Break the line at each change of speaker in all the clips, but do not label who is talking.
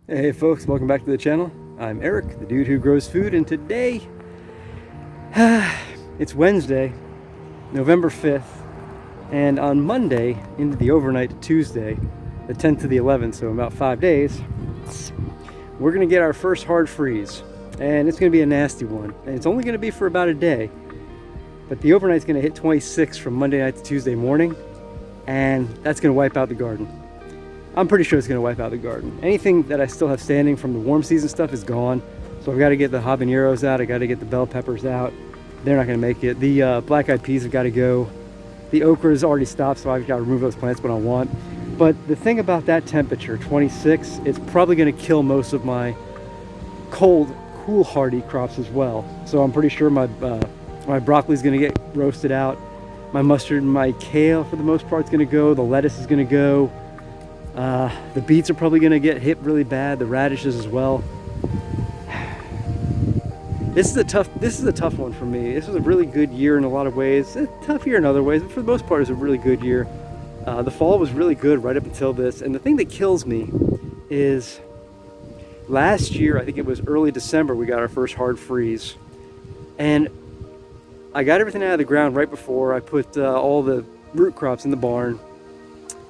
Hey folks, welcome back to the channel. I'm Eric, the dude who grows food, and today it's Wednesday, November 5th, and on Monday into the overnight to Tuesday, the 10th to the 11th, so about 5 days, we're gonna get our first hard freeze, and it's gonna be a nasty one, and it's only gonna be for about a day, but the overnight's gonna hit 26 from Monday night to Tuesday morning, and that's gonna wipe out the garden. I'm pretty sure it's going to wipe out the garden. Anything that I still have standing from the warm season stuff is gone. So I've got to get the habaneros out. I got to get the bell peppers out. They're not going to make it. The black-eyed peas have got to go. The okra's already stopped, so I've got to remove those plants when I want. But the thing about that temperature, 26, it's probably going to kill most of my cold, cool hardy crops as well. So I'm pretty sure my broccoli is going to get roasted out. My mustard and my kale, for the most part, is going to go. The lettuce is going to go. The beets are probably going to get hit really bad, the radishes as well. This is a tough one for me. This was a really good year in a lot of ways. A tough year in other ways, but for the most part, it's a really good year. The fall was really good right up until this. And the thing that kills me is last year, I think it was early December, we got our first hard freeze. And I got everything out of the ground right before I put all the root crops in the barn.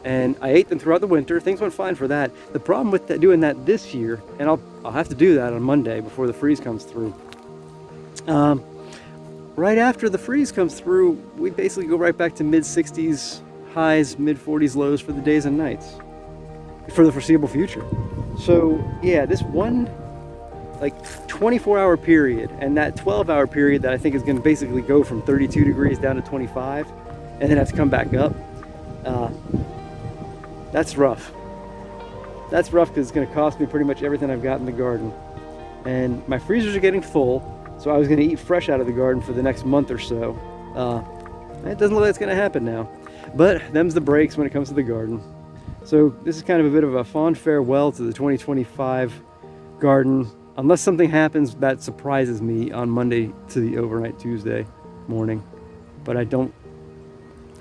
And I ate them throughout the winter. Things went fine for that. The problem with doing that this year, and I'll have to do that on Monday before the freeze comes through. Right after the freeze comes through, we basically go right back to mid-60s highs, mid-40s lows for the days and nights for the foreseeable future. So yeah, this one like 24-hour period and that 12-hour period that I think is going to basically go from 32 degrees down to 25 and then have to come back up. That's rough. That's rough because it's going to cost me pretty much everything I've got in the garden. And my freezers are getting full, so I was going to eat fresh out of the garden for the next month or so. It doesn't look like it's going to happen now. But them's the breaks when it comes to the garden. So this is kind of a bit of a fond farewell to the 2025 garden, unless something happens that surprises me on Monday to the overnight Tuesday morning. But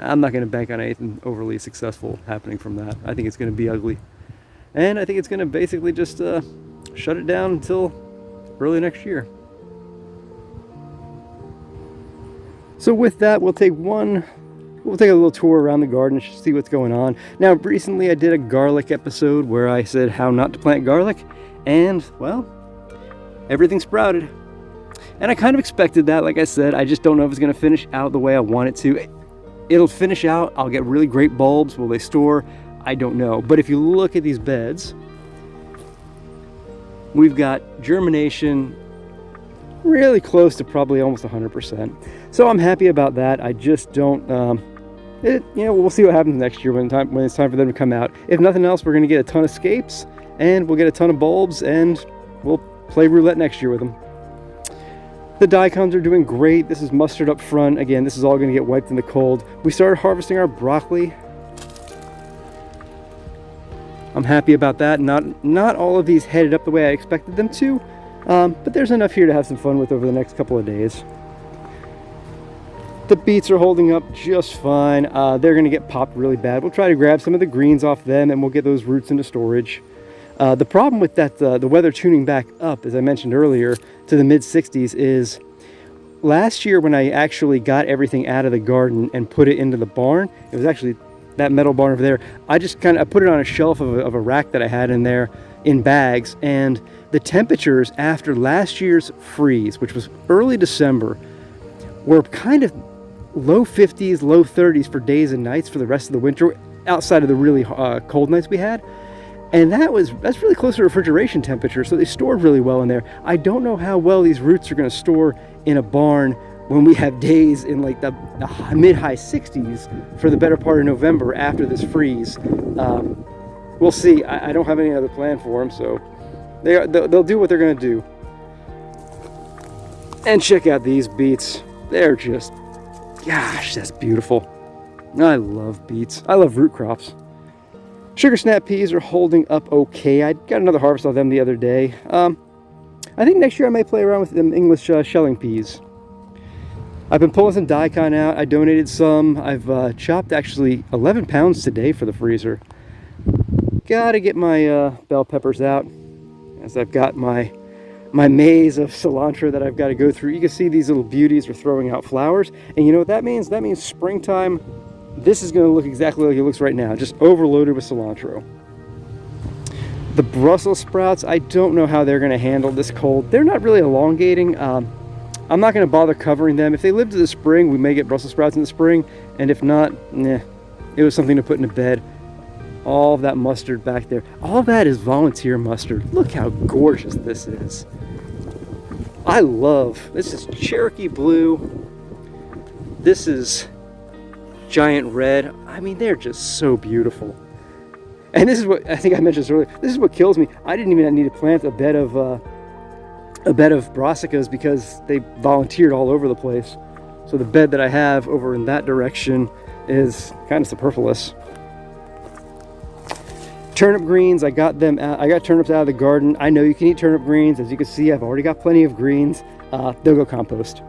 I'm not going to bank on anything overly successful happening from that. I think it's going to be ugly. And I think it's going to basically just shut it down until early next year. So with that, we'll take a little tour around the garden and see what's going on. Now, recently I did a garlic episode where I said how not to plant garlic. And, well, everything sprouted. And I kind of expected that, like I said. I just don't know if it's going to finish out the way I want it to. It'll finish out, I'll get really great bulbs. Will they store? I don't know. But if you look at these beds, we've got germination really close to probably almost 100%. So I'm happy about that. I just don't, we'll see what happens next year when it's time for them to come out. If nothing else, we're going to get a ton of scapes and we'll get a ton of bulbs and we'll play roulette next year with them. The daikons are doing great. This is mustard up front. Again, this is all going to get wiped in the cold. We started harvesting our broccoli. I'm happy about that. Not all of these headed up the way I expected them to, but there's enough here to have some fun with over the next couple of days. The beets are holding up just fine. They're going to get popped really bad. We'll try to grab some of the greens off them and we'll get those roots into storage. The problem with that, the weather tuning back up, as I mentioned earlier, to the mid-60s is last year when I actually got everything out of the garden and put it into the barn, it was actually that metal barn over there. I just I put it on a shelf of a rack that I had in there in bags, and the temperatures after last year's freeze, which was early December, were kind of low 50s, low 30s for days and nights for the rest of the winter, outside of the really cold nights we had. And that's really close to refrigeration temperature, so they stored really well in there. I don't know how well these roots are going to store in a barn when we have days in like the mid-high 60s for the better part of November after this freeze. We'll see. I don't have any other plan for them, so they'll do what they're going to do. And check out these beets. They're just, gosh, that's beautiful. I love beets. I love root crops. Sugar snap peas are holding up okay. I got another harvest of them the other day. I think next year I may play around with them English shelling peas. I've been pulling some daikon out. I donated some. I've chopped actually 11 pounds today for the freezer. Gotta get my bell peppers out. as I've got my maze of cilantro that I've got to go through. You can see these little beauties are throwing out flowers. And you know what that means? That means springtime. This is going to look exactly like it looks right now, just overloaded with cilantro. The Brussels sprouts, I don't know how they're going to handle this cold. They're not really elongating. I'm not going to bother covering them. If they live to the spring, we may get Brussels sprouts in the spring. And if not, it was something to put in a bed. All of that mustard back there, all that is volunteer mustard. Look how gorgeous this is. I love, this is Cherokee blue. This is giant red. I mean, they're just so beautiful. And this is what, I think I mentioned this earlier, this is what kills me. I didn't even need to plant a bed of brassicas because they volunteered all over the place. So the bed that I have over in that direction is kind of superfluous. Turnip greens, I got them out. I got turnips out of the garden. I know you can eat turnip greens. As you can see, I've already got plenty of greens. They'll go compost.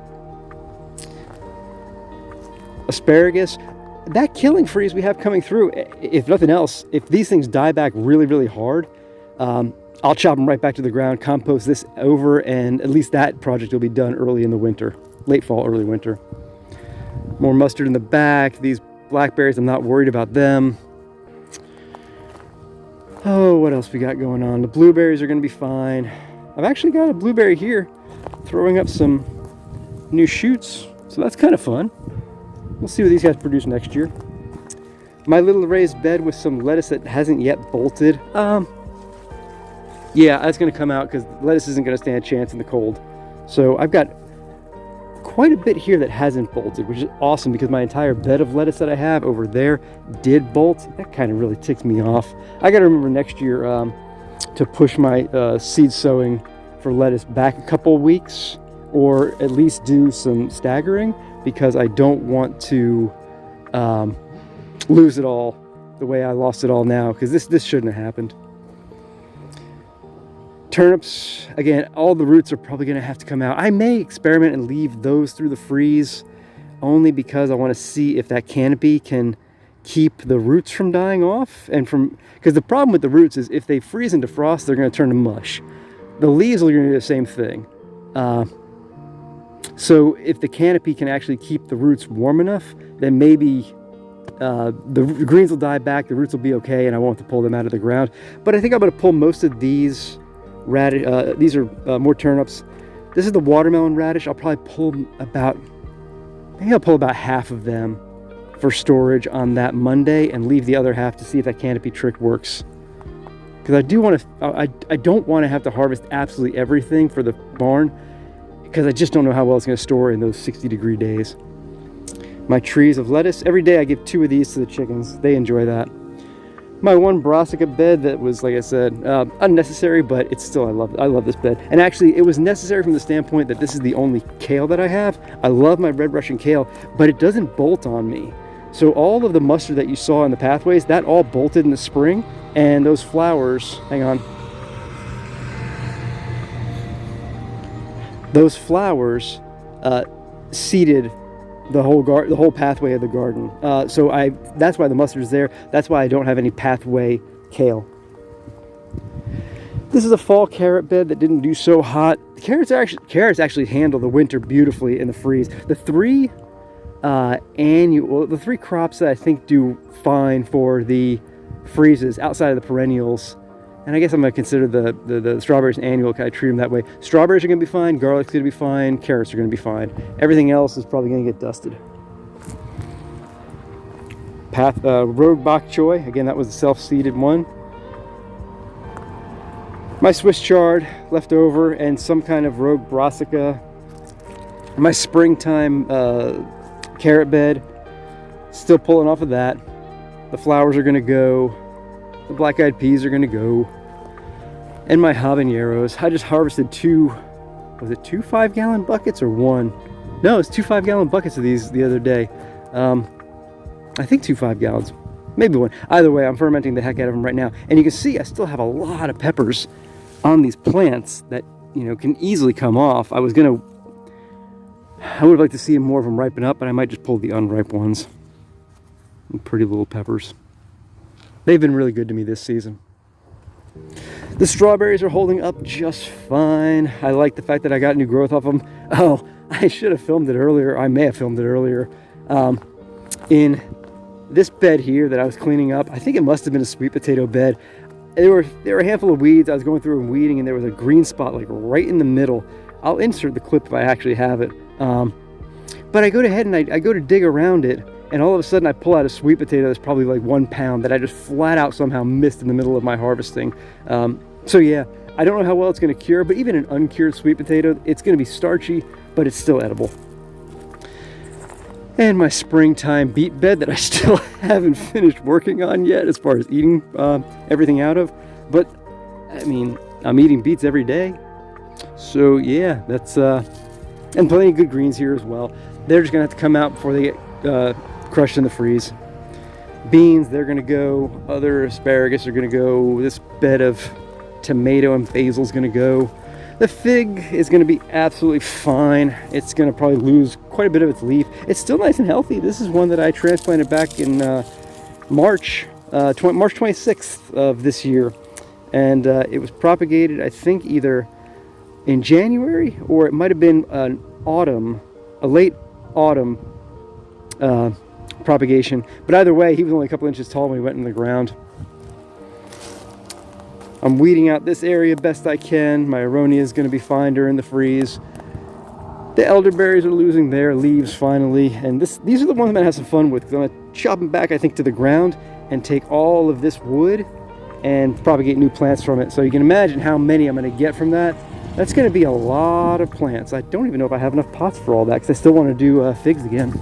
Asparagus, that killing freeze we have coming through, if nothing else, if these things die back really, really hard, I'll chop them right back to the ground, compost this over, and at least that project will be done early in the winter, late fall, early winter. More mustard in the back. These blackberries, I'm not worried about them. Oh, what else we got going on? The blueberries are going to be fine. I've actually got a blueberry here throwing up some new shoots, so that's kind of fun. We'll see what these guys produce next year. My little raised bed with some lettuce that hasn't yet bolted. Yeah, that's going to come out because lettuce isn't going to stand a chance in the cold. So I've got quite a bit here that hasn't bolted, which is awesome because my entire bed of lettuce that I have over there did bolt. That kind of really ticks me off. I got to remember next year to push my seed sowing for lettuce back a couple weeks, or at least do some staggering, because I don't want to lose it all the way I lost it all now, because this shouldn't have happened. Turnips, again, all the roots are probably going to have to come out. I may experiment and leave those through the freeze, only because I want to see if that canopy can keep the roots from dying off, and because the problem with the roots is if they freeze into frost, they're going to turn to mush. The leaves are going to do the same thing. So if the canopy can actually keep the roots warm enough, then maybe the greens will die back, the roots will be okay, and I won't have to pull them out of the ground. But I think I'm going to pull most of these radish. These are more turnips. This is the watermelon radish. I'll probably pull about half of them for storage on that Monday, and leave the other half to see if that canopy trick works. Because I do want to, I don't want to have to harvest absolutely everything for the barn, because I just don't know how well it's going to store in those 60-degree days. My trees of lettuce, every day I give 2 of these to the chickens. They enjoy that. My one brassica bed that was, like I said, unnecessary, but it's still, I love this bed. And actually, it was necessary from the standpoint that this is the only kale that I have. I love my red Russian kale, but it doesn't bolt on me. So all of the mustard that you saw in the pathways, that all bolted in the spring, and those flowers, hang on. Those flowers seeded the whole pathway of the garden. So that's why the mustard's there. That's why I don't have any pathway kale. This is a fall carrot bed that didn't do so hot. The carrots actually handle the winter beautifully in the freeze. The three crops that I think do fine for the freezes outside of the perennials, and I guess I'm going to consider the strawberries annual, I treat them that way. Strawberries are going to be fine, garlic's going to be fine, carrots are going to be fine. Everything else is probably going to get dusted. Rogue bok choy, again, that was the self-seeded one. My Swiss chard left over, and some kind of rogue brassica. My springtime carrot bed, still pulling off of that. The flowers are going to go. The black-eyed peas are going to go. And my habaneros. I just harvested 2 5-gallon buckets or 1? No, it's 2 5-gallon buckets of these the other day. I think 2 5-gallons. Maybe 1. Either way, I'm fermenting the heck out of them right now. And you can see I still have a lot of peppers on these plants that, can easily come off. I would have liked to see more of them ripen up, but I might just pull the unripe ones. And pretty little peppers. They've been really good to me this season. The strawberries are holding up just fine. I like the fact that I got new growth off them. Oh, I should have filmed it earlier. I may have filmed it earlier. In this bed here that I was cleaning up, I think it must have been a sweet potato bed. There were a handful of weeds. I was going through and weeding, and there was a green spot like right in the middle. I'll insert the clip if I actually have it. But I go ahead and I go to dig around it, and all of a sudden I pull out a sweet potato that's probably like 1 pound that I just flat out somehow missed in the middle of my harvesting. So yeah, I don't know how well it's going to cure, but even an uncured sweet potato, it's going to be starchy, but it's still edible. And my springtime beet bed that I still haven't finished working on yet as far as eating everything out of. But I mean, I'm eating beets every day. So yeah, that's and plenty of good greens here as well. They're just gonna have to come out before they get crushed in the freeze. Beans, they're gonna go. Other asparagus are gonna go. This bed of tomato and basil is gonna go. The fig is going to be absolutely fine. It's going to probably lose quite a bit of its leaf. It's still nice and healthy. This is one that I transplanted back in March 26th of this year. And it was propagated, I think, either in January or it might have been a late autumn propagation. But either way, he was only a couple inches tall when he went in the ground. I'm weeding out this area best I can. My aronia is going to be fine during the freeze. The elderberries are losing their leaves finally, and these are the ones I'm going to have some fun with. I'm going to chop them back, I think, to the ground and take all of this wood and propagate new plants from it. So you can imagine how many I'm going to get from that. That's going to be a lot of plants. I don't even know if I have enough pots for all that because I still want to do figs again.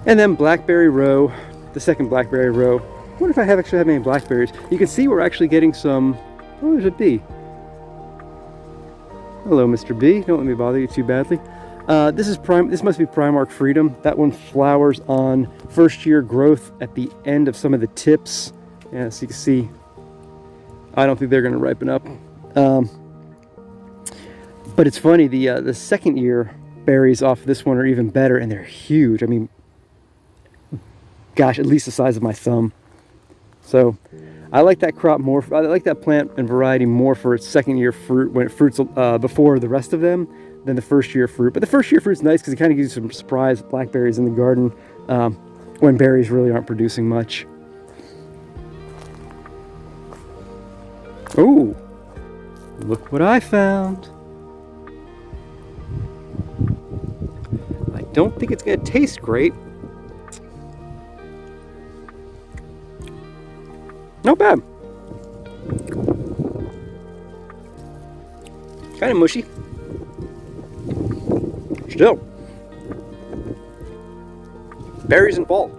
And then blackberry row, the second blackberry row. I wonder if I actually have any blackberries. You can see we're actually getting some. Oh, there's a bee. Hello, Mr. B. Don't let me bother you too badly. This must be Primark Freedom. That one flowers on first year growth at the end of some of the tips. Yeah, so you can see. I don't think they're going to ripen up. But it's funny. The second year berries off this one are even better, and they're huge. I mean, gosh, at least the size of my thumb. So I like that crop more. I like that plant and variety more for its second year fruit when it fruits before the rest of them than the first year fruit. But the first year fruit's nice because it kind of gives you some surprise blackberries in the garden when berries really aren't producing much. Oh, look what I found. I don't think it's going to taste great. Not bad. Kind of mushy. Still. Berries in fall.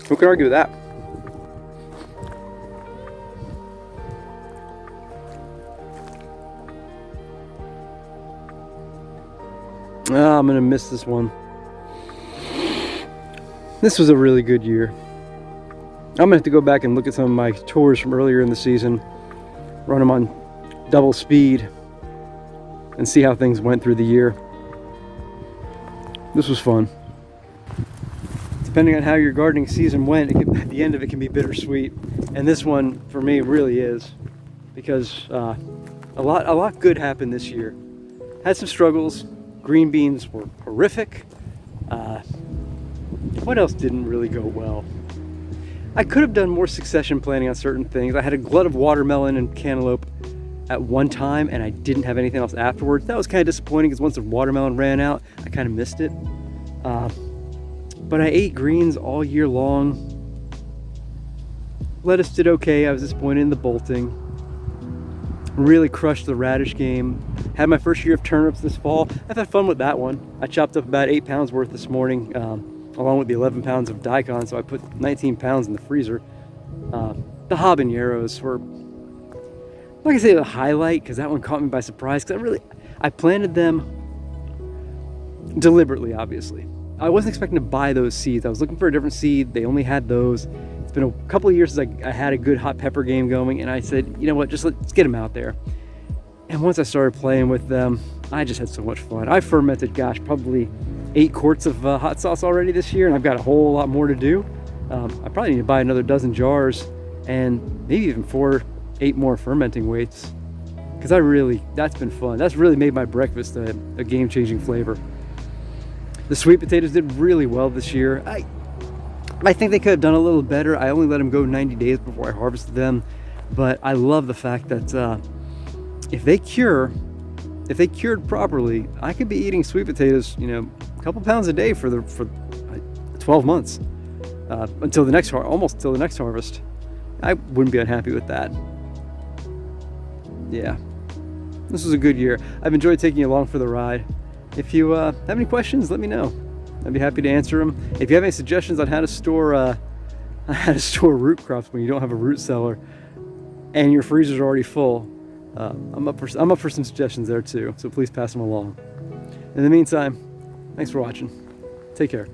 Who can argue with that? I'm going to miss this one. This was a really good year. I'm going to have to go back and look at some of my tours from earlier in the season, run them on double speed, and see how things went through the year. This was fun. Depending on how your gardening season went, at the end of it can be bittersweet. And this one, for me, really is. Because a lot good happened this year. Had some struggles. Green beans were horrific. What else didn't really go well? I could have done more succession planting on certain things. I had a glut of watermelon and cantaloupe at one time, and I didn't have anything else afterwards. That was kind of disappointing because once the watermelon ran out, I kind of missed it. But I ate greens all year long. Lettuce did okay. I was disappointed in the bolting. Really crushed the radish game. Had my first year of turnips this fall. I've had fun with that one. I chopped up about 8 pounds worth this morning, along with the 11 pounds of daikon, so I put 19 pounds in the freezer. The habaneros were, like I say, the highlight because that one caught me by surprise. Because I planted them deliberately, obviously. I wasn't expecting to buy those seeds. I was looking for a different seed. They only had those. It's been a couple of years since I had a good hot pepper game going, and I said, you know what, just let's get them out there. And once I started playing with them, I just had so much fun. I fermented, gosh, probably 8 quarts of hot sauce already this year, and I've got a whole lot more to do. I probably need to buy another dozen jars and maybe even 8 more fermenting weights. Because that's been fun. That's really made my breakfast a game-changing flavor. The sweet potatoes did really well this year. I think they could have done a little better. I only let them go 90 days before I harvested them, but I love the fact that if they cured properly, I could be eating sweet potatoes, a couple pounds a day for 12 months until the next almost till the next harvest. I wouldn't be unhappy with that. Yeah, this was a good year. I've enjoyed taking you along for the ride. If you have any questions, let me know. I'd be happy to answer them. If you have any suggestions on how to store root crops when you don't have a root cellar and your freezers are already full, I'm up for some suggestions there too. So please pass them along. In the meantime, thanks for watching. Take care.